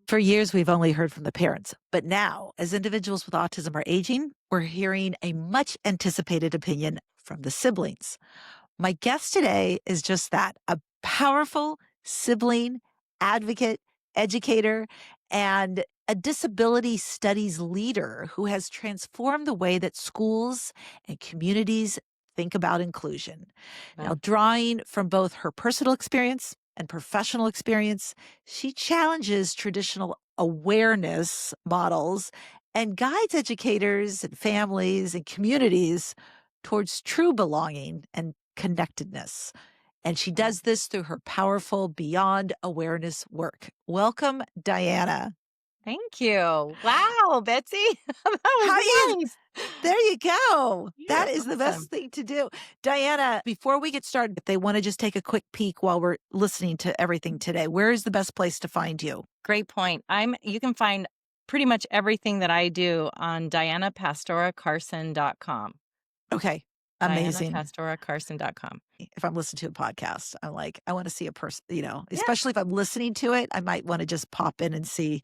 For years, we've only heard from the parents, but now, as individuals with autism are aging, we're hearing a much anticipated opinion from the siblings. My guest today is just that, a powerful sibling, advocate, educator, and a disability studies leader who has transformed the way that schools and communities think about inclusion. Now, Wow. drawing from both her personal experience and professional experience, she challenges traditional awareness models and guides educators and families and communities towards true belonging and connectedness. And she Wow. does this through her powerful Beyond Awareness work. Welcome, Diana. Thank you. Wow, Betsy. That How was you nice. There you go. Yeah, That is the best awesome. thing to do. Diana, before we get started, if they want to just take a quick peek while we're listening to everything today, where is the best place to find you? Great point. You can find pretty much everything that I do on dianapastoracarson.com. Okay. Amazing. dianapastoracarson.com. If I'm listening to a podcast, I'm like, I want to see a person, Yeah. especially if I'm listening to it, I might want to just pop in and see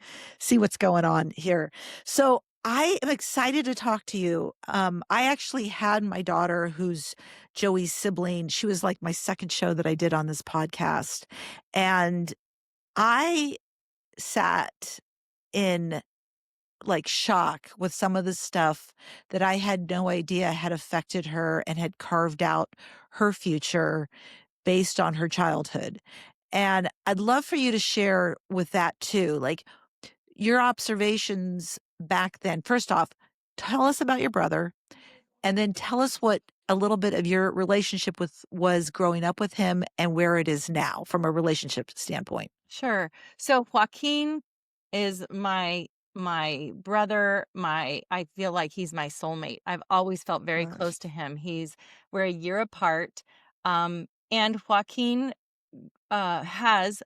what's going on here. So I am excited to talk to you. I actually had my daughter, who's Joey's sibling. She was like my second show that I did on this podcast. And I sat in like shock with some of the stuff that I had no idea had affected her and had carved out her future based on her childhood. And I'd love for you to share with that too, like your observations back then. First off, tell us about your brother and then tell us what a little bit of your relationship with was growing up with him and where it is now from a relationship standpoint. Sure. So Joaquin is my brother, I feel like he's my soulmate. I've always felt very Uh, close to him. We're a year apart. And Joaquin I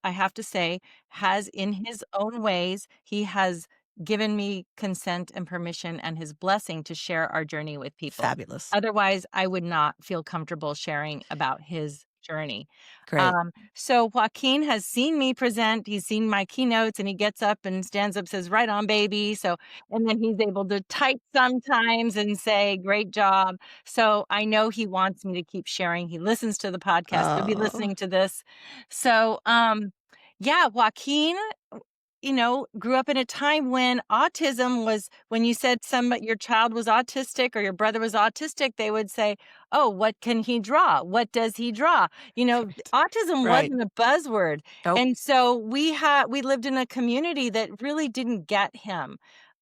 have to say, has in his own ways, he has given me consent and permission and his blessing to share our journey with people. Fabulous. Otherwise, I would not feel comfortable sharing about his journey. Great. So Joaquin has seen me present, he's seen my keynotes, and he gets up and stands up, says, "Right on, baby." And then he's able to type sometimes and say, "Great job." So I know he wants me to keep sharing. He listens to the podcast. He'll be Oh, listening to this. So, yeah, Joaquin, grew up in a time when autism was, when you said your child was autistic or your brother was autistic, they would say, "Oh, what can he draw? What does he draw?" right. Autism Right. wasn't a buzzword. Nope. And so we lived in a community that really didn't get him.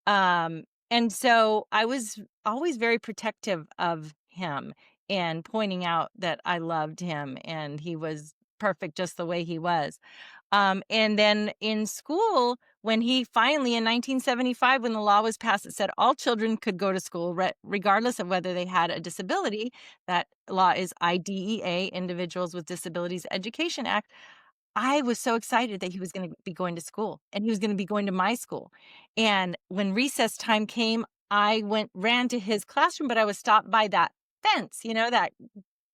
And so I was always very protective of him and pointing out that I loved him and he was perfect just the way he was. And then in school, when he finally, in 1975, when the law was passed that said all children could go to school, regardless of whether they had a disability, that law is IDEA, Individuals with Disabilities Education Act. I was so excited that he was going to be going to school and he was going to be going to my school. And when recess time came, ran to his classroom, but I was stopped by that fence, that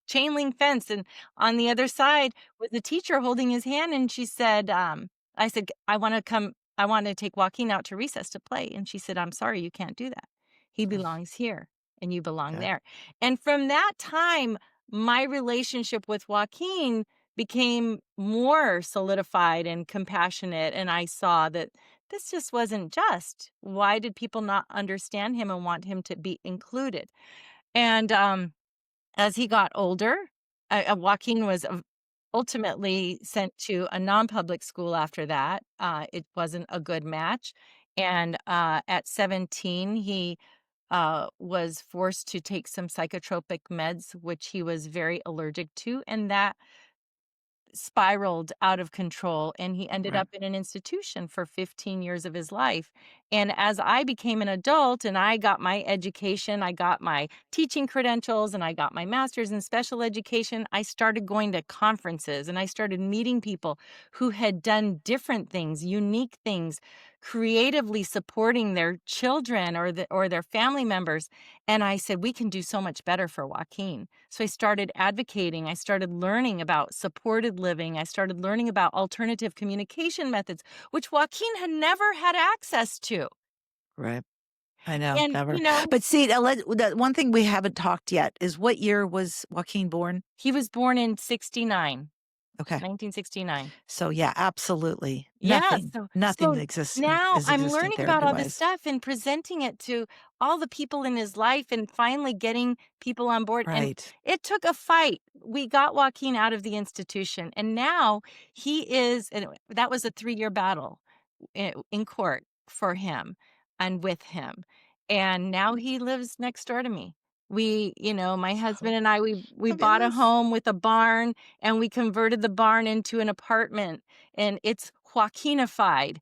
chain link fence, and on the other side was the teacher holding his hand, and she said, I said, I want to take Joaquin out to recess to play." And she said, "I'm sorry, you can't do that. He Mm, belongs here and you belong yeah. there." And from that time, my relationship with Joaquin became more solidified and compassionate, and I saw that this just wasn't just. Why did people not understand him and want him to be included? And as he got older, Joaquin was ultimately sent to a non-public school after that. It wasn't a good match. And at 17, he was forced to take some psychotropic meds, which he was very allergic to. And that spiraled out of control, and he ended Right. up in an institution for 15 years of his life. And as I became an adult and I got my education, I got my teaching credentials and I got my master's in special education, I started going to conferences and I started meeting people who had done different things, unique things, creatively supporting their children or their family members. And I said, we can do so much better for Joaquin. So I started advocating. I started learning about supported living. I started learning about alternative communication methods, which Joaquin had never had access to. Right. I know, And, never. But see, the one thing we haven't talked yet is what year was Joaquin born? he was born in 69, Okay. 1969. So, yeah, absolutely. Yeah, Nothing, so nothing exists now is I'm existing learning about all this therapy-wise. stuff and presenting it to all the people in his life and finally getting people on board, and Right. it took a fight. We got Joaquin out of the institution, and now he is and that was a 3-year battle in court for him and with him. And now he lives next door to me. My So husband and I, we bought a fabulous. home with a barn and we converted the barn into an apartment and it's Joaquinified.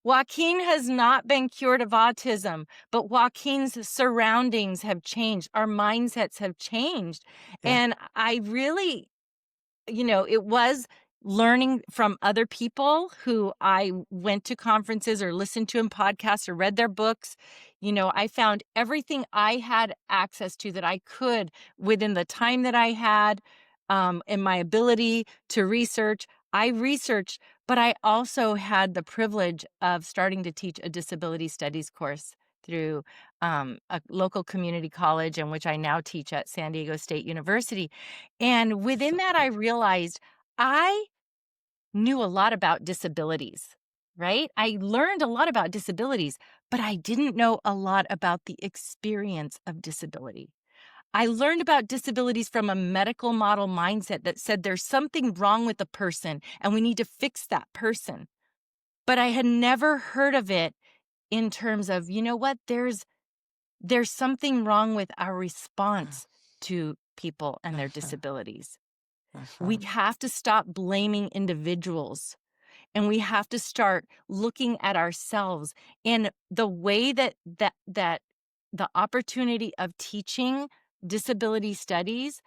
Joaquin has not been cured of autism, but Joaquin's surroundings have changed. Our mindsets have changed. Yeah. And I really it was learning from other people who I went to conferences or listened to in podcasts or read their books. I found everything I had access to that I could within the time that I had, and my ability to research. I researched, but I also had the privilege of starting to teach a disability studies course through a local community college, in which I now teach at San Diego State University. And within So that, I cool. realized I knew a lot about disabilities, right? I learned a lot about disabilities, but I didn't know a lot about the experience of disability. I learned about disabilities from a medical model mindset that said there's something wrong with the person and we need to fix that person. But I had never heard of it in terms of, you know what, there's something wrong with our response to people and their Mhm, disabilities. We mhm. have to stop blaming individuals and we have to start looking at ourselves in the way that the opportunity of teaching disability studies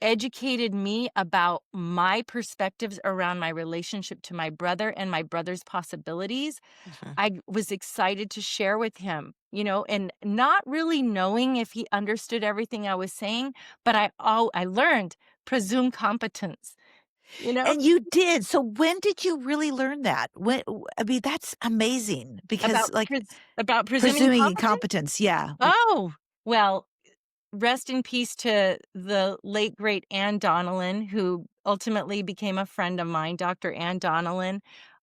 educated me about my perspectives around my relationship to my brother and my brother's possibilities. Mhm. I was excited to share with him, and not really knowing if he understood everything I was saying, but I learned presume competence, you know, And you did. So when did you really learn that? I mean, that's amazing because, like, about presuming presuming competence. incompetence, yeah, like Oh, well, rest in peace to the late great Ann Donnellan, who ultimately became a friend of mine, Dr. Ann Donnellan,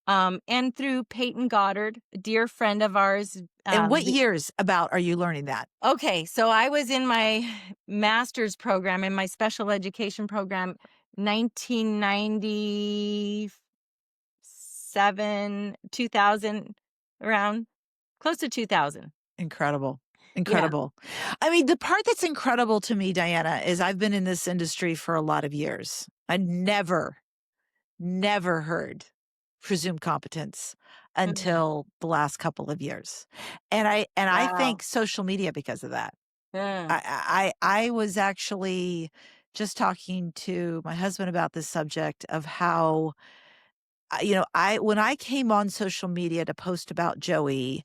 and through Peyton Goddard, a dear friend of ours. and what years about are you learning that? Okay, so I was in my master's program, in my special education program, 1997, 2000, around close to 2000. Incredible. Yeah. Incredible. I mean, the part that's incredible to me, Diana, is I've been in this industry for a lot of years. I never heard presumed competence Mm, until the last couple of years. And I wow. thank social media because of that. Mm, I was actually just talking to my husband about this subject of how I when I came on social media to post about Joey,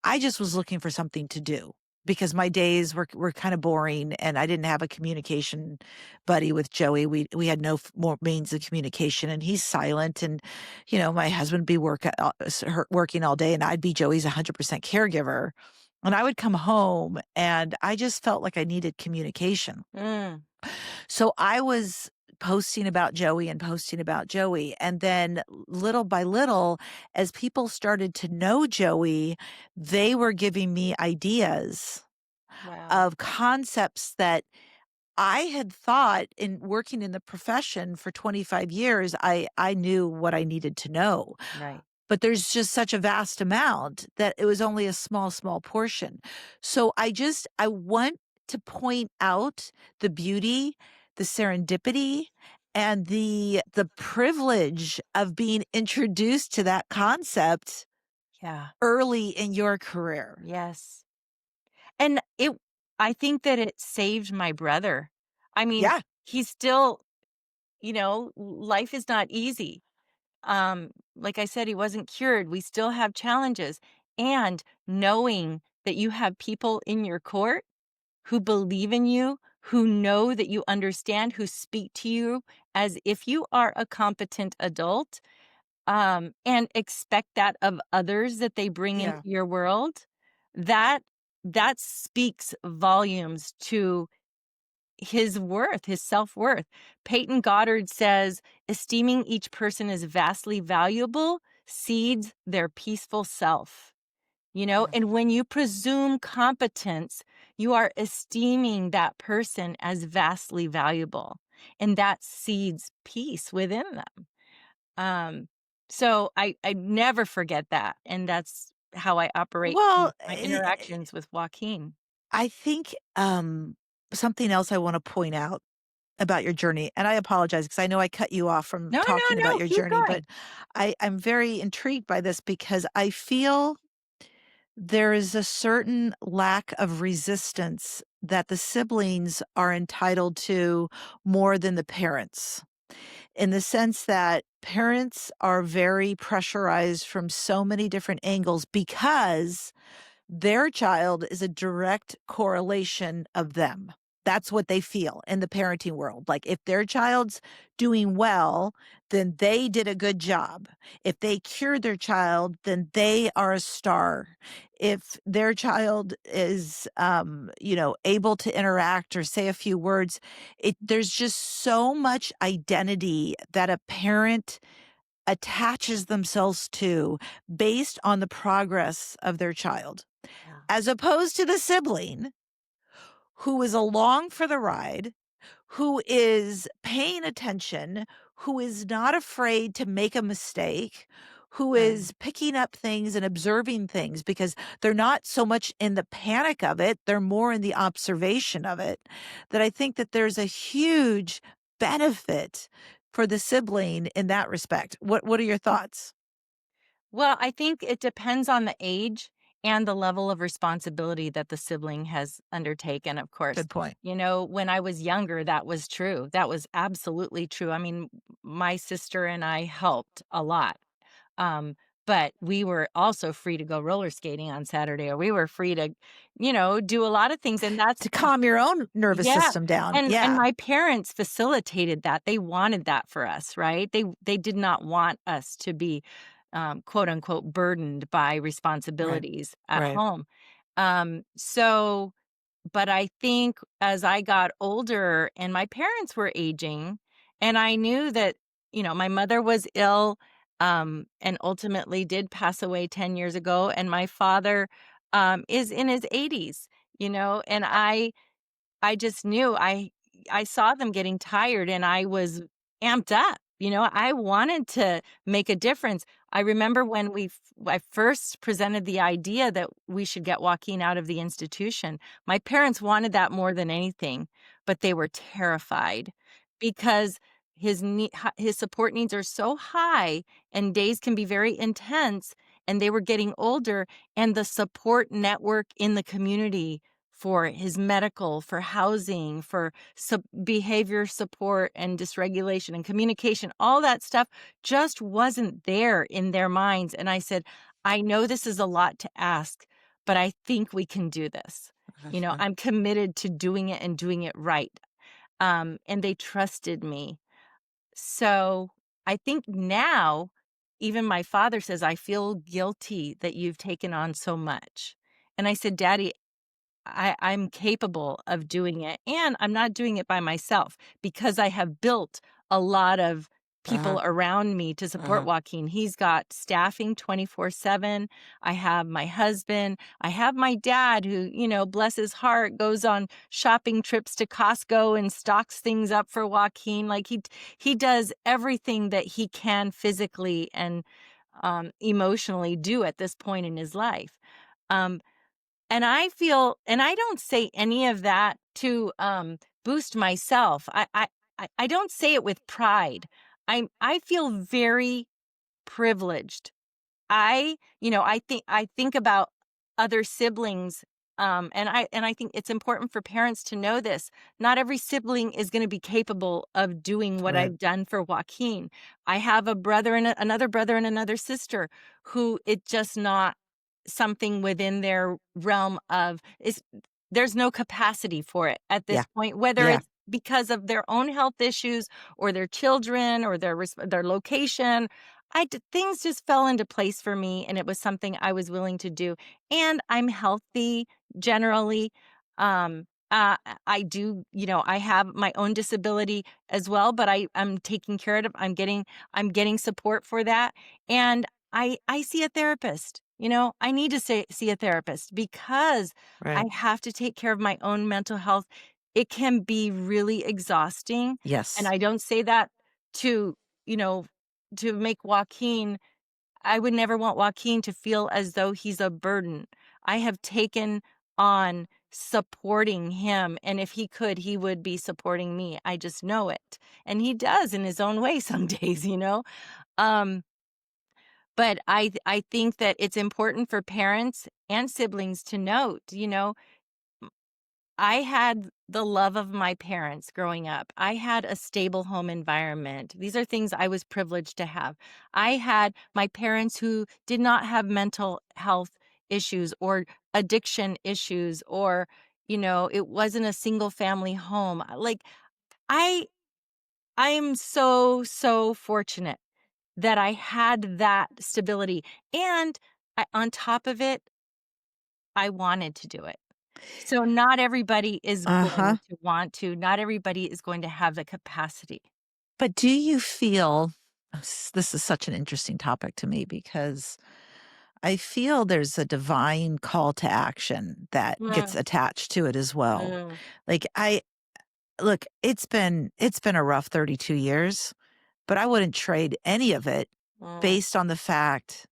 I just was looking for something to do because my days were kind of boring and I didn't have a communication buddy with Joey. We had no more means of communication and he's silent and my husband would be working all day and I'd be Joey's 100% caregiver. And I would come home and I just felt like I needed communication. mm, So I was posting about Joey and posting about Joey. And then little by little, as people started to know Joey, they were giving me ideas wow. of concepts that I had thought in working in the profession for 25 years, I knew what I needed to know. Right. But there's just such a vast amount that it was only a small portion. So I want to point out the beauty, the serendipity, and the privilege of being introduced to that concept Yeah. early in your career. Yes. And I think that it saved my brother. I mean, Yeah. he's still, life is not easy. Like I said, he wasn't cured. We still have challenges. And knowing that you have people in your court who believe in you, who know that you understand, who speak to you as if you are a competent adult, and expect that of others that they bring into Yeah. your world, that that speaks volumes to his worth, his self-worth. Peyton Goddard says, "Esteeming each person as vastly valuable seeds their peaceful self." Yeah. And when you presume competence, you are esteeming that person as vastly valuable, and that seeds peace within them. Um, so I never forget that, and that's how I operate in Well, my interactions with Joaquin. I think, something else I wanna point out about your journey, and I apologize because I know I cut you off from No, no, talking about no, your keep journey, but going. I'm very intrigued by this because I feel there is a certain lack of resistance that the siblings are entitled to more than the parents, in the sense that parents are very pressurized from so many different angles because their child is a direct correlation of them. That's what they feel in the parenting world. Like if their child's doing well, then they did a good job. If they cured their child, then they are a star. If their child is, able to interact or say a few words, there's just so much identity that a parent attaches themselves to based on the progress of their child, Yeah. as opposed to the sibling who is along for the ride, who is paying attention, who is not afraid to make a mistake, who Right. is picking up things and observing things because they're not so much in the panic of it, they're more in the observation of it. That I think that there's a huge benefit for the sibling in that respect. What are your thoughts? Well, I think it depends on the age and the level of responsibility that the sibling has undertaken, of course. Good point. When I was younger, that was true. That was absolutely true. I mean, my sister and I helped a lot. Um, but we were also free to go roller skating on Saturday, or we were free to, do a lot of things. And that's To calm your own nervous yeah, system down. and Yeah, my parents facilitated that. They wanted that for us, right? They did not want us to be, quote unquote, burdened by right, responsibilities at right. home. So, but I think as I got older and my parents were aging, and I knew that, my mother was ill, and ultimately did pass away 10 years ago, and my father, is in his 80s, and I just knew I saw them getting tired and I was amped up, I wanted to make a difference. I remember when I first presented the idea that we should get Joaquin out of the institution. My parents wanted that more than anything, but they were terrified because his support needs are so high and days can be very intense, and they were getting older, and the support network in the community for his medical, for housing, for behavior support and dysregulation and communication, all that stuff just wasn't there in their minds. And I said, I know this is a lot to ask, but I think we can do this. I'm committed to doing it and doing it right. And they trusted me. So I think now, even my father says, I feel guilty that you've taken on so much. And I said, Daddy, I'm capable of doing it, and I'm not doing it by myself because I have built a lot of Uh-huh, people around me to support uh-huh. Joaquin. He's got staffing 24/7. I have my husband. I have my dad who, bless his heart, goes on shopping trips to Costco and stocks things up for Joaquin. Like he does everything that he can physically and emotionally do at this point in his life. Um, and I don't say any of that to, boost myself. I don't say it with pride. I feel very privileged. I think about other siblings, And I think it's important for parents to know this. Not every sibling is going to be capable of doing what Right. I've done for Joaquin. I have a brother and another brother and another sister who it's just not something within their realm of is there's no capacity for it at Yeah. this point, whether Yeah. it's because of their own health issues or their children or their location. Things just fell into place for me, and it was something I was willing to do. And I'm healthy generally. I do, I have my own disability as well, but I'm taking care of it. I'm getting support for that. And I see a therapist. I need to see a therapist because I Right. have to take care of my own mental health. It can be really exhausting. And Yes. I don't say that to, you know, to make Joaquin I would never want Joaquin to feel as though he's a burden. I have taken on supporting him, and if he could, he would be supporting me. I just know it. And he does in his own way some days. Um, but I think that it's important for parents and siblings to note, I had the love of my parents growing up. I had a stable home environment. These are things I was privileged to have. I had my parents who did not have mental health issues or addiction issues or, it wasn't a single family home. Like I I am so so fortunate that I had that stability and on top of it, I wanted to do it. So not everybody is Uh-huh. going to want to, not everybody is going to have the capacity. But do you feel this is such an interesting topic to me because I feel there's a divine call to action that gets Mm, attached to it as well. mm, Like I look, it's been a rough 32 years, but I wouldn't trade any of it mm. based on the fact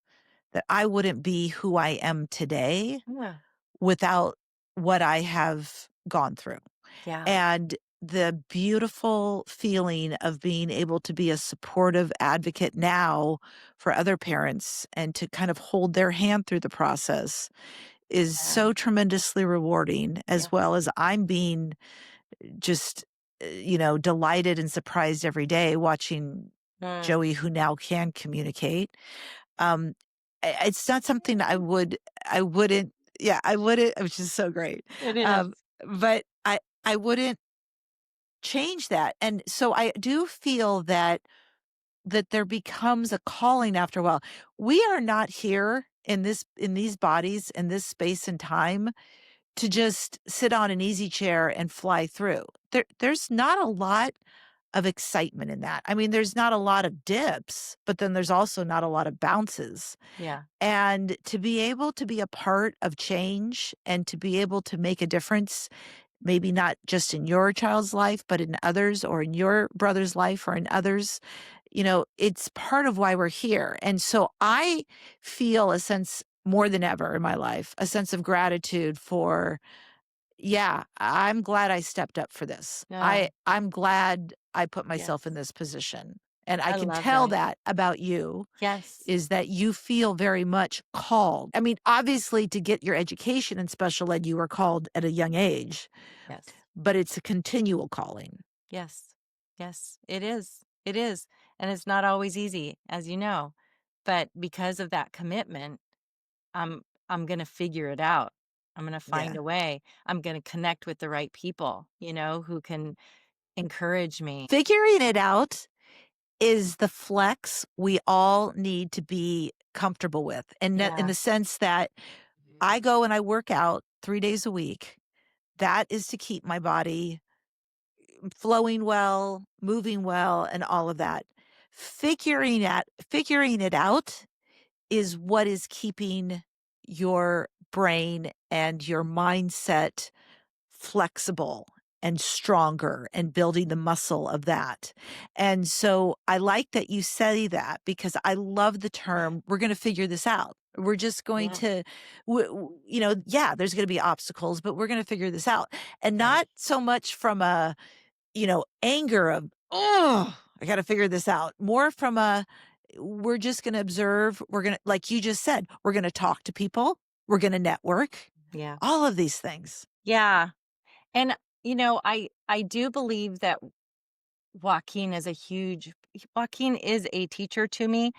that I wouldn't be who I am today Yeah, without what I have gone through. yeah, And the beautiful feeling of being able to be a supportive advocate now for other parents and to kind of hold their hand through the process is yeah, so tremendously rewarding, yeah. as well as I'm being just, delighted and surprised every day watching Mm. Joey, who now can communicate. Um, it's not something I wouldn't, yeah, I wouldn't, which is so great. It is. Um, but I wouldn't change that. And so I do feel that there becomes a calling after a while. We are not here in these bodies in this space and time to just sit on an easy chair and fly through. There's not a lot of excitement in that. I mean, there's not a lot of dips, but then there's also not a lot of bounces. Yeah, And to be able to be a part of change and to be able to make a difference, maybe not just in your child's life, but in others or in your brother's life or in others, it's part of why we're here. And so I feel a sense more than ever in my life, a sense of gratitude for, yeah, I'm glad I stepped up for this. yeah, I'm glad I put myself in yes. this position. And I I can love tell that. that about you Yes, is that you feel very much called. I mean, obviously to get your education in special ed, you were called at a young age, yes, but it's a continual calling. yes, yes. It is. It is. And it's not always easy, as you know. But because of that commitment, I'm gonna figure it out. I'm gonna find Yeah. a way. I'm gonna connect with the right people, who can encourage me. Figuring it out is the flex we all need to be comfortable with. And that in Yeah, the sense that I go and I work out 3 days a week. That is to keep my body flowing well, moving well, and all of that. Figuring it out is what is keeping your brain and your mindset flexible and stronger and building the muscle of that. And so I like that you say that because I love the term, we're going to figure this out. We're just going yeah, to, yeah, there's going to be obstacles, but we're going to figure this out. And right. not so much from a, anger of, oh, I got to figure this out. More from a, we're just going to observe. We're going to, like you just said, we're going to talk to people. We're going to network. Yeah. all of these things. Yeah. And, I do believe that Joaquin is a teacher to me.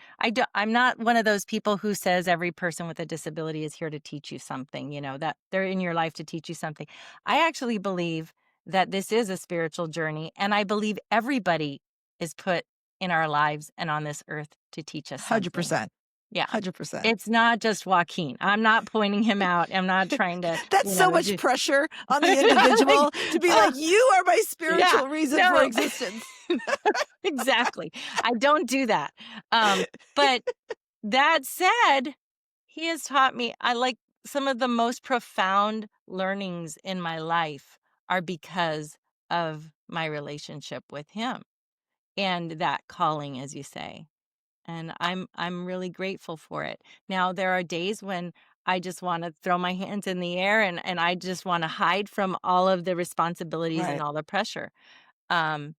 I'm not one of those people who says every person with a disability is here to teach you something, that they're in your life to teach you something. I actually believe that this is a spiritual journey, and I believe everybody is put in our lives and on this earth to teach us something. 100%. Yeah. 100%. It's not just Joaquin. I'm not pointing him out. I'm not trying to, That's so much do pressure on the like, individual to be oh, like, "You are my yeah, spiritual reason for no. existence." Exactly. I don't do that. But that said, he has taught me I like some of the most profound learnings in my life are because of my relationship with him and that calling, as you say. And I'm really grateful for it. Now, there are days when I just want to throw my hands in the air and I just want to hide from all of the responsibilities and Right. all the pressure. Um,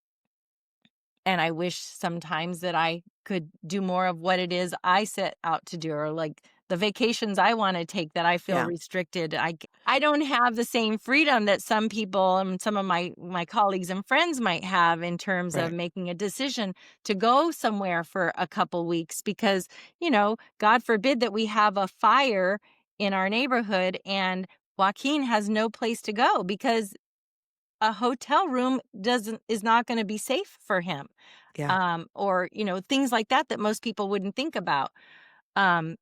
and I wish sometimes that I could do more of what it is I set out to do, or like the vacations I want to take that I feel Yeah. restricted. I don't have the same freedom that some people and some of my colleagues and friends might have in terms of Right. making a decision to go somewhere for a couple weeks because, God forbid that we have a fire in our neighborhood and Joaquin has no place to go because a hotel room is not going to be safe for him, Yeah. or things like that that most people wouldn't think about,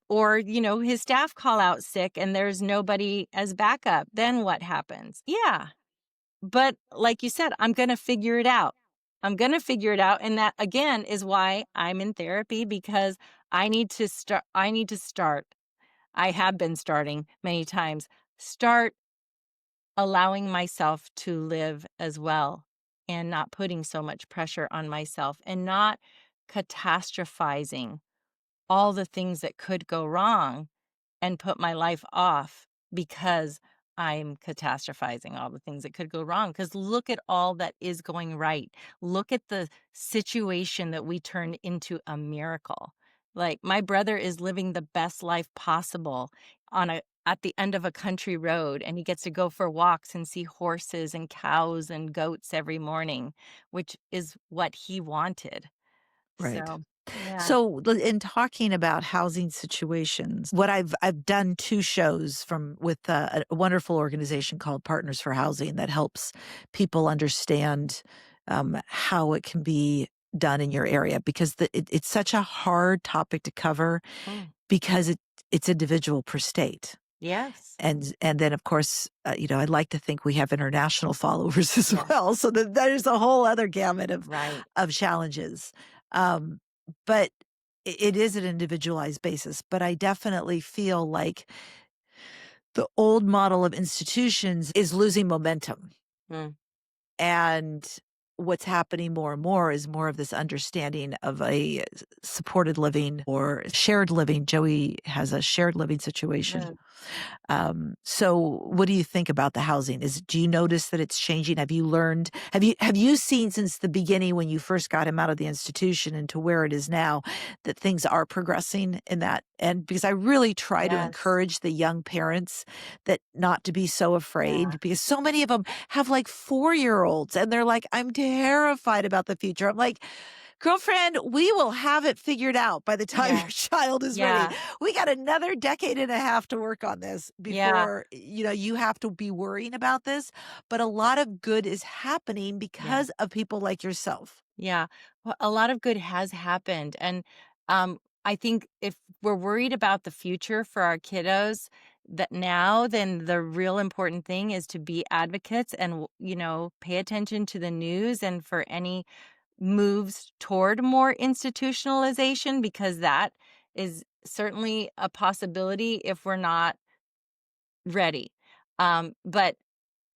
or his staff call out sick and there's nobody as backup, then what happens? Yeah, but like you said, I'm going to figure it out. And that again is why I'm in therapy, because I need to start. I have been starting many times. Start allowing myself to live as well and not putting so much pressure on myself and not catastrophizing all the things that could go wrong and put my life off because I'm catastrophizing all the things that could go wrong. Because look at all that is going right. Look at the situation that we turned into a miracle. Like, my brother is living the best life possible at the end of a country road, and he gets to go for walks and see horses and cows and goats every morning, which is what he wanted. Right. So, yeah. So, in talking about housing situations, what I've done 2 shows from with a wonderful organization called Partners for Housing that helps people understand, how it can be done in your area because it's such a hard topic to cover Mm. because it's individual per state. Yes. And then, of course, I'd like to think we have international followers as Yeah. well, so that there's a whole other gamut Right. of challenges. Um, but it is an individualized basis, but I definitely feel like the old model of institutions is losing momentum, Mm. and what's happening more and more is more of this understanding of a supported living or shared living. Joey has a shared living situation. Mm. So what do you think about the housing? Do you notice that it's changing? Have you seen since the beginning when you first got him out of the institution and to where it is now that things are progressing in that? And because I really try to Yes. encourage the young parents that not to be so Yeah. afraid because so many of them have like 4-year-olds and they're like, I'm terrified about the future. I'm like, girlfriend, we will have it figured out by the time your Yes. child is ready. Yeah. We got another decade and a half to work on this Yeah. before, you have to be worrying about this. But a lot of good is happening Yeah. because of people like yourself. Yeah. Well, a lot of good has happened. And I think if we're worried about the future for our kiddos, that now, then the real important thing is to be advocates and, pay attention to the news and for any moves toward more institutionalization, because that is certainly a possibility if we're not ready. But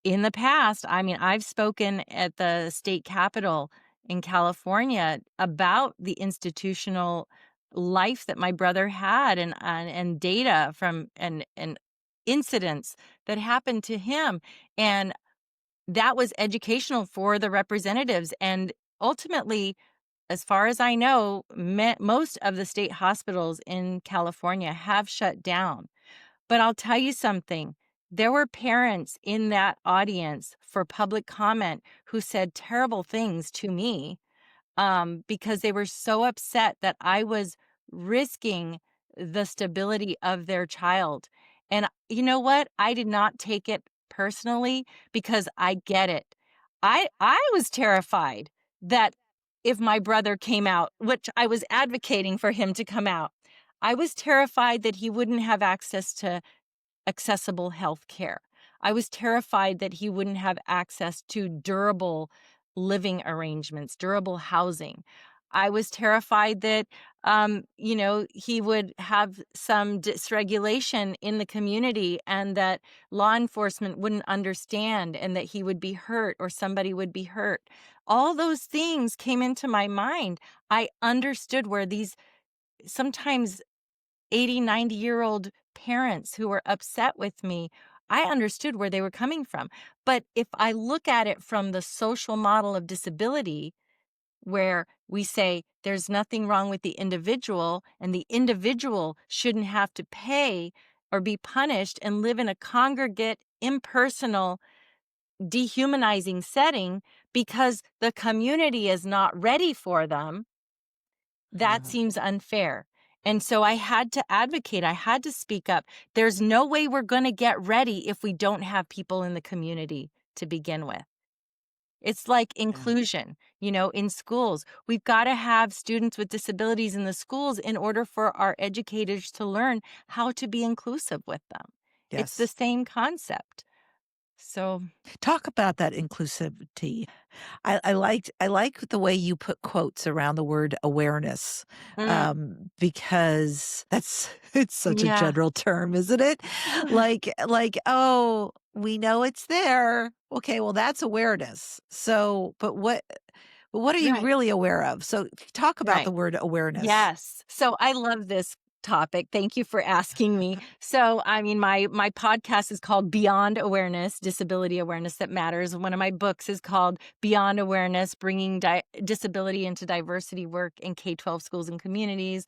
in the past, I mean, I've spoken at the state capitol in California about the institutional life that my brother had, and data from and incidents that happened to him, and that was educational for the representatives. And ultimately, as far as I know, most of the state hospitals in California have shut down. But I'll tell you something. there were parents in that audience for public comment who said terrible things to me, because they were so upset that I was risking the stability of their child. And you know what? I did not take it personally because I get it. I was terrified that if my brother came out, which I was advocating for him to come out, I was terrified that he wouldn't have access to accessible health care. I was terrified that he wouldn't have access to durable living arrangements, durable housing. I was terrified that, he would have some dysregulation in the community and that law enforcement wouldn't understand and that he would be hurt or somebody would be hurt. All those things came into my mind. I understood where these sometimes 80, 90-year-old parents who were upset with me, I understood where they were coming from. But if I look at it from the social model of disability, where we say there's nothing wrong with the individual and the individual shouldn't have to pay or be punished and live in a congregate, impersonal, dehumanizing setting because the community is not ready for them, that Uh, seems unfair. And so I had to advocate. I had to speak up. There's no way we're going to get ready if we don't have people in the community to begin with. It's like yeah. inclusion, in schools. We've got to have students with disabilities in the schools in order for our educators to learn how to be inclusive with them. It's the Yes. same concept. So, Talk about that inclusivity. I like the way you put quotes around the word awareness, mm, because that's it's such a yeah. general term, isn't it? Oh, we know it's there. Okay, well, that's awareness. So, but what are you Right. really aware of? So, talk about Right. the word awareness. Yes. So I love this topic. Thank you for asking me. So, I mean, my podcast is called Beyond Awareness, Disability Awareness That Matters. One of my books is called Beyond Awareness, Bringing Disability into Diversity Work in K-12 Schools and Communities.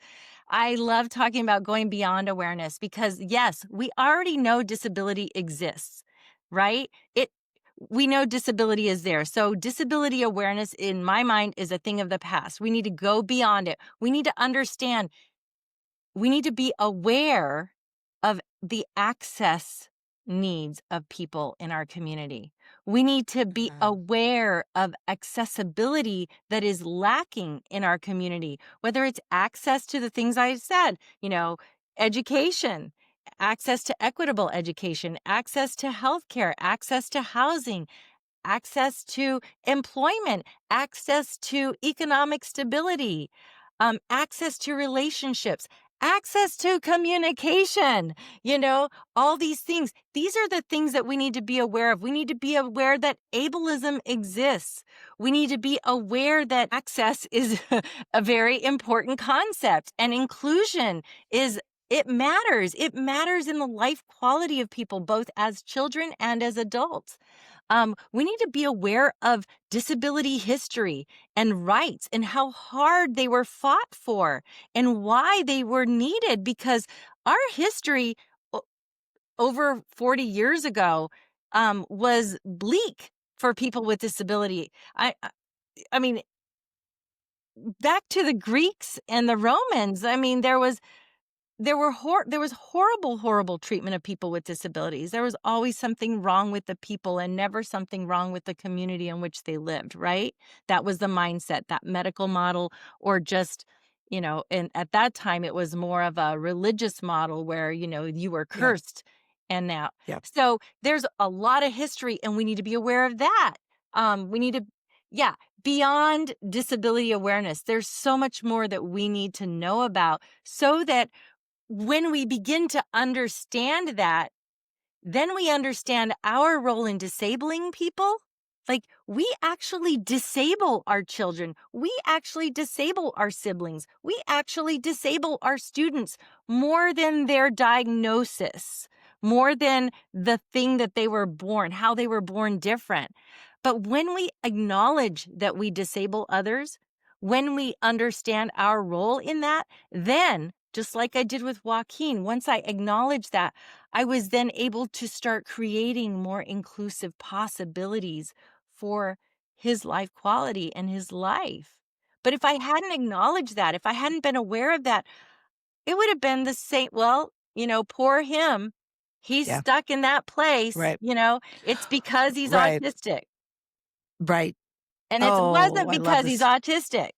I love talking about going beyond awareness because, yes, we already know disability exists, right? We know disability is there. So disability awareness in my mind is a thing of the past. We need to go beyond it. We need to understand, we need to be aware of the access needs of people in our community. We need to be Uh, aware of accessibility that is lacking in our community, whether it's access to the things I said, education, access to equitable education, access to healthcare, access to housing, access to employment, access to economic stability, access to relationships, access to communication, all these things. These are the things that we need to be aware of. We need to be aware that ableism exists. We need to be aware that access is a very important concept and inclusion is. It matters. It matters in the life quality of people, both as children and as adults. We need to be aware of disability history and rights and how hard they were fought for and why they were needed because our history over 40 years ago was bleak for people with disability. I mean, back to the Greeks and the Romans, I mean, there was horrible, horrible treatment of people with disabilities. There was always something wrong with the people and never something wrong with the community in which they lived, right? That was the mindset, that medical model, or just, and at that time it was more of a religious model where, you were yeah, cursed and now. yeah. So there's a lot of history and we need to be aware of that. We need to, yeah, beyond disability awareness, there's so much more that we need to know about so that when we begin to understand that, then we understand our role in disabling people. Like, we actually disable our children. We actually disable our siblings. We actually disable our students more than their diagnosis, more than the thing that they were born, how they were born different. But when we acknowledge that we disable others, when we understand our role in that, then just like I did with Joaquin. Once I acknowledged that, I was then able to start creating more inclusive possibilities for his life quality and his life. But if I hadn't acknowledged that, if I hadn't been aware of that, it would have been the same. Well, poor him. He's Yeah. stuck in that place, Right. it's because he's Right. autistic. Right. And it Oh, wasn't I love because he's this. autistic.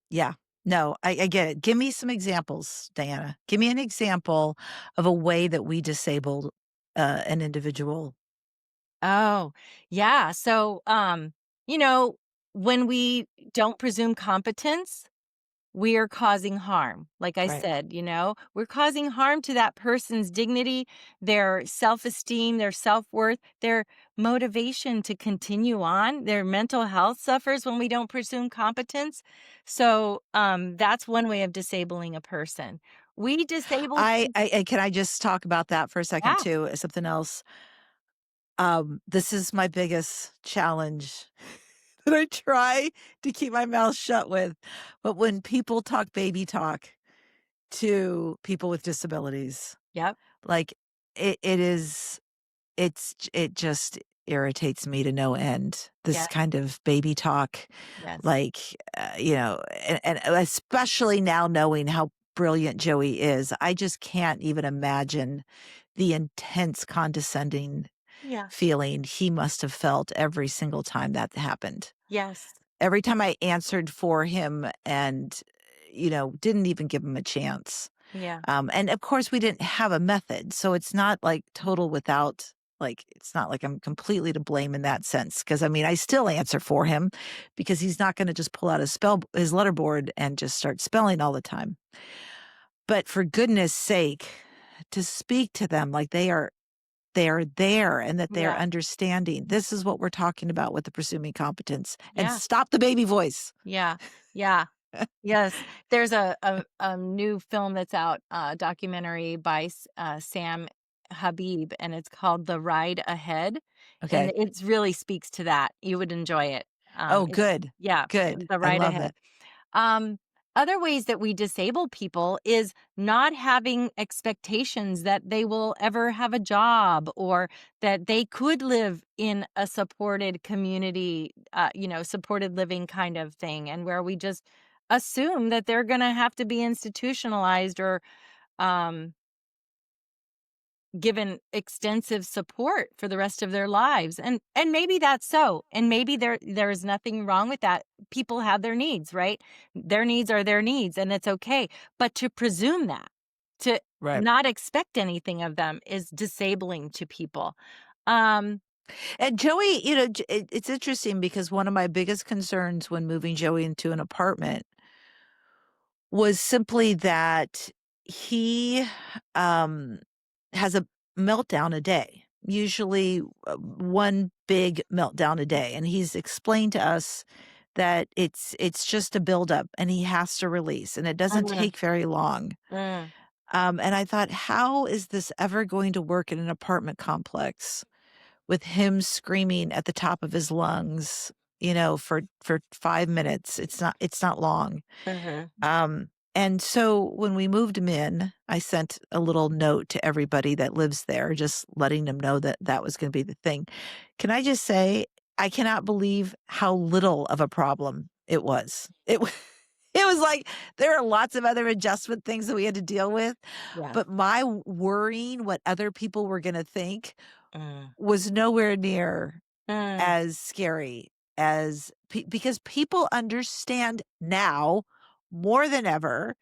Yeah. No, I get it. Give me some examples, Diana. Give me an example of a way that we disabled, an individual. Oh, yeah. So, you know, when we don't presume competence, we are causing harm. Like I Right. said, we're causing harm to that person's dignity, their self esteem, their self worth, their motivation to continue on. Their mental health suffers when we don't presume competence. So, that's one way of disabling a person. We disable people. I can I just talk about that for a second Yeah. too, as something else? This is my biggest challenge that I try to keep my mouth shut with. But when people talk baby talk to people with disabilities, Yep. like it is it just irritates me to no end. This Yes. kind of baby talk, Yes. like, and especially now knowing how brilliant Joey is, I just can't even imagine the intense condescending Yeah. feeling he must have felt every single time that happened. Yes. Every time I answered for him and, didn't even give him a chance. Yeah. And of course, we didn't have a method. So it's not like total without, like, it's not like I'm completely to blame in that sense. Cause I mean, I still answer for him because he's not going to just pull out his letterboard and just start spelling all the time. But for goodness sake, to speak to them like they're there and that they're Yeah. understanding. This is what we're talking about with the presuming competence, and Yeah. stop the baby voice. Yeah. Yeah. Yes. There's a new film that's out, documentary by Sam Habib, and it's called The Ride Ahead, and Okay. it really speaks to that. You would enjoy it. Oh, It's good. yeah, Good. The I Ride love Ahead. it. Um, Other ways that we disable people is not having expectations that they will ever have a job or that they could live in a supported community, supported living kind of thing, and where we just assume that they're going to have to be institutionalized or um, given extensive support for the rest of their lives. And maybe that's so. And maybe there is nothing wrong with that. People have their needs, right? Their needs are their needs and it's okay. But to presume that, to Right. not expect anything of them is disabling to people. Um And Joey, it's interesting because one of my biggest concerns when moving Joey into an apartment was simply that he, um, has a meltdown a day, usually, one big meltdown a day, and he's explained to us that it's just a buildup and he has to release, and it doesn't mm, take very long. mm, And I thought, "How is this ever going to work in an apartment complex with him screaming at the top of his lungs, for 5 minutes?" It's not long. mhm, Um, and so when we moved him in, I sent a little note to everybody that lives there, just letting them know that that was gonna be the thing. Can I just say, I cannot believe how little of a problem it was. It was like, there are lots of other adjustment things that we had to deal with, yeah. but my worrying what other people were gonna think Mm, was nowhere near mm, as scary as because people understand now more than ever.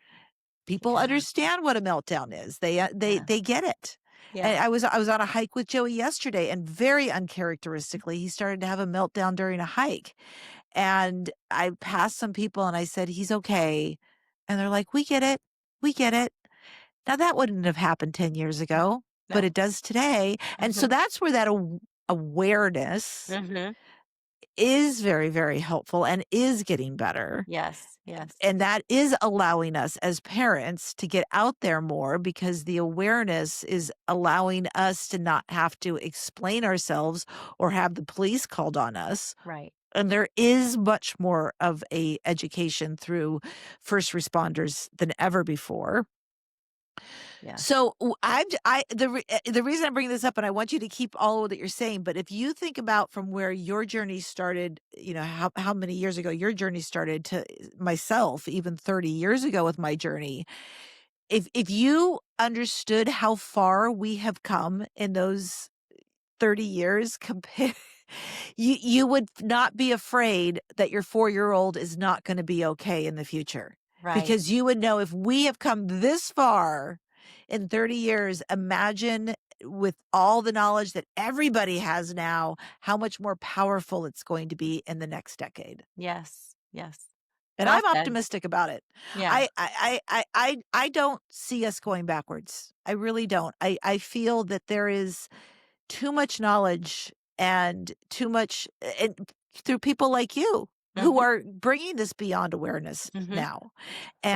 People yeah, understand what a meltdown is. yeah, They get it. And yeah. I was on a hike with Joey yesterday, and very uncharacteristically, he started to have a meltdown during a hike. And I passed some people and I said, "He's okay." And they're like, "We get it. We get it." Now that wouldn't have happened 10 years No, ago, but no. it does today. And so Mhm, that's where that awareness mhm. is very, very helpful and is getting better. Yes, yes, And that is allowing us as parents to get out there more because the awareness is allowing us to not have to explain ourselves or have the police called on us. right. And there is much more of a education through first responders than ever before. Yes. So, I'm j I the reason I'm bringing this up, and I want you to keep all that you're saying, but if you think about from where your journey started, how many years ago your journey started to myself, even 30 years ago with my journey, if you understood how far we have come in those 30 years compare you would not be afraid that your 4-year-old is not gonna be okay in the future, Right. because you would know if we have come this far in 30 years, imagine with all the knowledge that everybody has now, how much more powerful it's going to be in the next decade. Yes. Yes. And Well I'm said. optimistic about it. Yeah. I don't see us going backwards. I really don't. I feel that there is too much knowledge and too much and through people like you who Mhm. are bringing this beyond awareness Mhm. now, Well,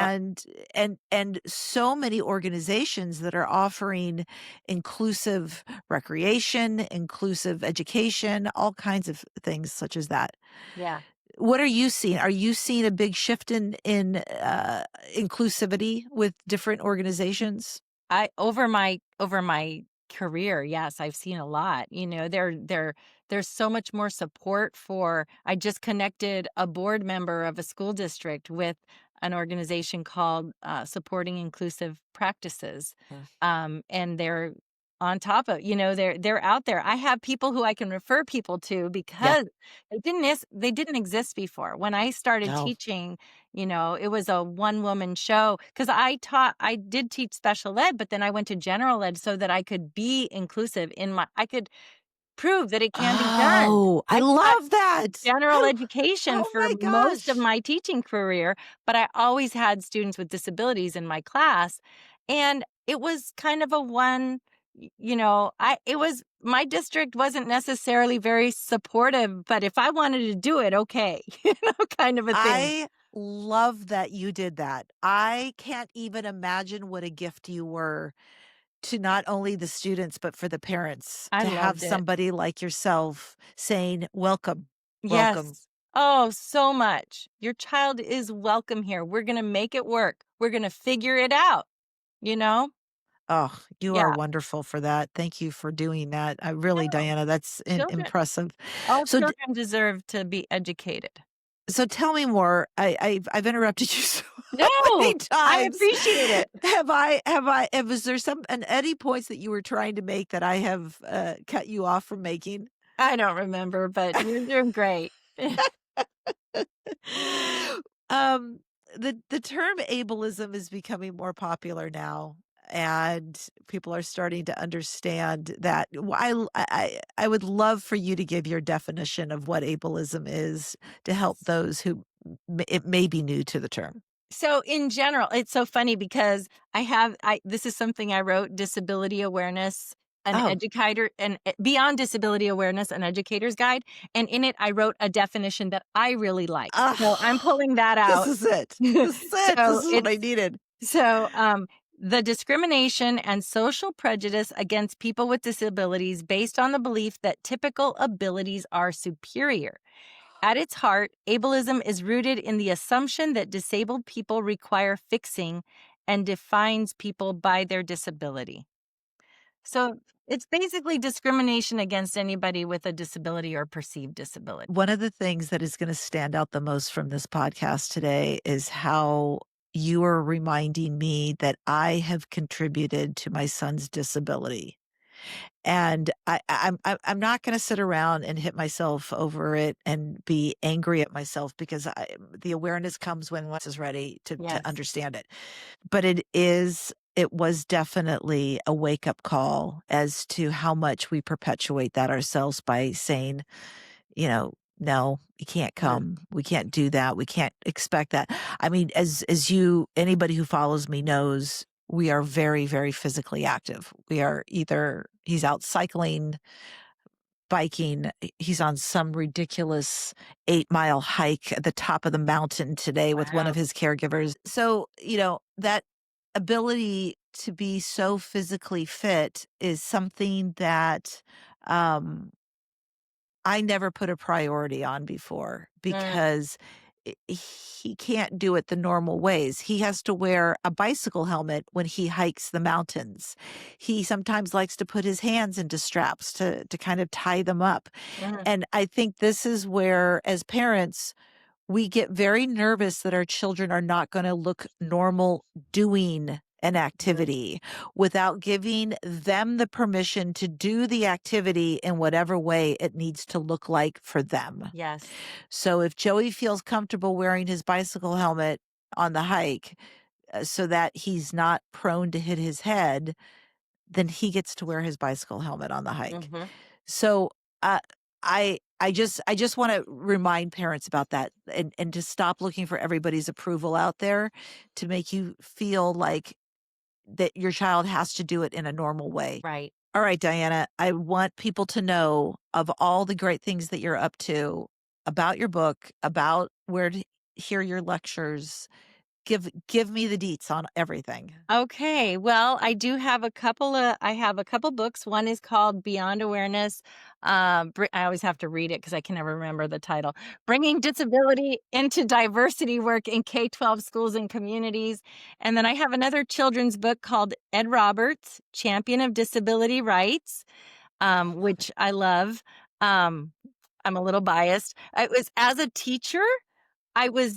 and so many organizations that are offering inclusive recreation, inclusive education, all kinds of things such as that. yeah. What are you seeing? Are you seeing a big shift in inclusivity with different organizations? I over my career, yes, I've seen a lot. You know, there's so much more support for I just connected a board member of a school district with an organization called Supporting Inclusive Practices. Mm. And they're on top of, they're out there. I have people who I can refer people to Yeah. because they didn't exist before. When I started No. teaching, it was a one woman show because I did teach special ed, but then I went to general ed so that I could be inclusive I could prove that it can be done. Oh, I I taught love that. general education Oh for my most of gosh. my teaching career, but I always had students with disabilities in my class. And it was kind of a one, I, it was, my district wasn't necessarily very supportive, but if I wanted to do it, okay, kind of a thing. I love that you did that. I can't even imagine what a gift you were to not only the students, but for the parents I to have loved it. somebody like yourself saying, "Welcome, welcome." Yes. Oh, so much. Your child is welcome here. We're going to make it work. We're going to figure it out, you know? Oh, you are Yeah. wonderful for that. Thank you for doing that. I really, No, Diana, that's children, impressive. all So, children deserve to be educated. so tell me more. I've interrupted you so many No, I times. appreciate it. Was there any points that you were trying to make that I have cut you off from making? I don't remember, but you're doing great. Um, the term ableism is becoming more popular now, and people are starting to understand that. I would love for you to give your definition of what ableism is to help those who it may be new to the term. So in general, it's so funny because I this is something I wrote, disability awareness, an Oh, educator and beyond disability awareness, an educator's guide. And in it, I wrote a definition that I really like. So I'm ah, pulling that this out. is it. This is it. This So is what I it's needed. so the discrimination and social prejudice against people with disabilities based on the belief that typical abilities are superior. At its heart, ableism is rooted in the assumption that disabled people require fixing and defines people by their disability. So it's basically discrimination against anybody with a disability or perceived disability. One of the things that is gonna stand out the most from this podcast today is how you are reminding me that I have contributed to my son's disability. And I'm not gonna sit around and hit myself over it and be angry at myself because the awareness comes when one is ready to Yes. understand it. But it was definitely a wake-up call as to how much we perpetuate that ourselves by saying, "No, you can't Sure. come. We can't do that. We can't expect that." I mean, as you anybody who follows me knows, we are very, very physically active. We are either he's out cycling, biking, he's on some ridiculous 8-mile hike at the top of the mountain today with one of Wow. his caregivers. So, that ability to be so physically fit is something that, um I never put a priority on before Mm, because he can't do it the normal ways. He has to wear a bicycle helmet when he hikes the mountains. He sometimes likes to put his hands into straps to kind of tie them up. Mhm. And I think this is where, as parents, we get very nervous that our children are not gonna look normal doing an Mhm. activity without giving them the permission to do the activity in whatever way it needs to look like for them. Yes. So if Joey feels comfortable wearing his bicycle helmet on the hike, so that he's not prone to hit his head, then he gets to wear his bicycle helmet on the hike. Mhm. So, uh, I just wanna remind parents about that and to stop looking for everybody's approval out there to make you feel like that your child has to do it in a normal way. Right. Alright, Diana, I want people to know of all the great things that you're up to, about your book, about where to hear your lectures. Give me the deets on everything. Okay. Well, I have a couple books. One is called Beyond Awareness. I always have to read it because I can never remember the title. Bringing Disability into Diversity Work in K-12 Schools and Communities. And then I have another children's book called Ed Roberts, Champion of Disability Rights, which I love. Um, I'm a little biased. It was as a teacher.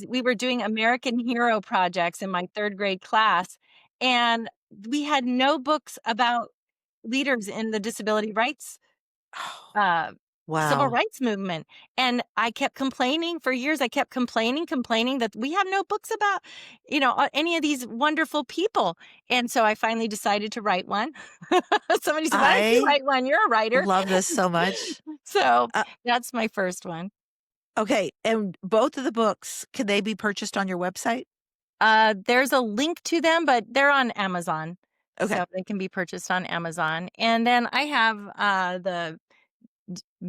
We were doing American Hero projects in my 3rd grade class, and we had no books about leaders in the disability rights, uh, civil Wow. rights movement, and I kept complaining for years. I kept complaining that we have no books about, any of these wonderful people, and so I finally decided to write one. Somebody said, "Why don't you I write one? You're a writer." love this so much. So, Uh, that's my first one. okay, and both of the books, can they be purchased on your website? There's a link to them, but they're on Amazon, Okay, so they can be purchased on Amazon. And then I have the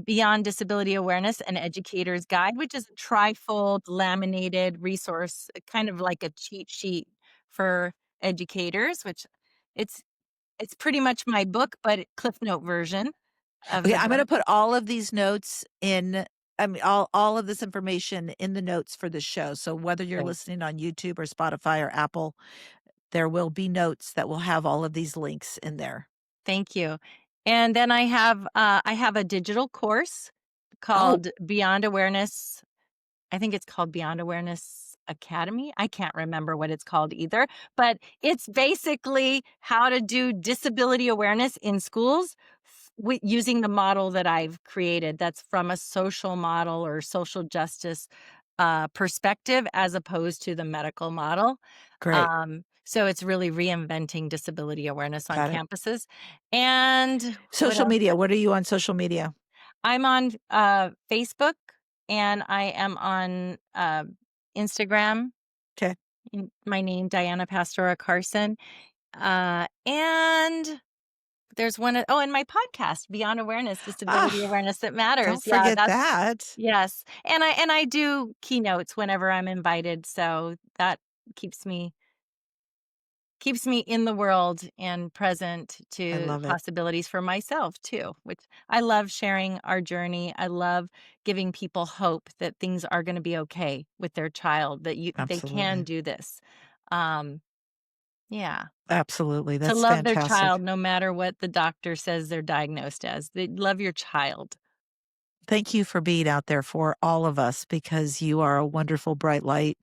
Beyond Disability Awareness and Educator's Guide, which is a trifold laminated resource, kind of like a cheat sheet for educators. Which it's it's pretty much my book, but Cliff Note version of okay, the I'm gonna book. put all of these notes in I mean, all of this information in the notes for the show, so whether you're Great, listening on YouTube or Spotify or Apple, there will be notes that will have all of these links in there. thank you. And then I have a digital course Oh, called Beyond Awareness. I think it's called Beyond Awareness Academy. I can't remember what it's called either, but it's basically how to do disability awareness in schools using the model that I've created. That's from a social model or social justice perspective as opposed to the medical model. great. So it's really reinventing disability awareness on Got it. campuses. And what Social else? media, what are you on social media? I'm on, Facebook, and I am on, Instagram, Okay. my name, Diana Pastora Carson, and there's and my podcast, Beyond Awareness, Disability Ah, Awareness That don't Matters. Yeah, forget that's that. yes, and I do keynotes whenever I'm invited, so that keeps me keeps me in the world and present I to love it. possibilities for myself too, which I love sharing our journey. I love giving people hope that things are going to be okay with their child, that they can Absolutely. do this. Um, yeah, Absolutely, to that's love their fantastic. child no matter what the doctor says they're diagnosed as. They love your child. Thank you for being out there for all of us because you are a wonderful bright light,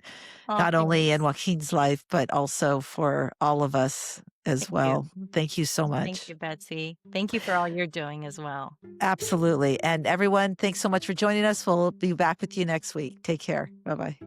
Oh, not only in thanks. Joaquin's life, but also for all of us as Thank you. well. Thank you so Thank much. you, Betsy. Thank you for all you're doing as well. Absolutely. And everyone, thanks so much for joining us. We'll be back with you next week. Take care. Bye bye.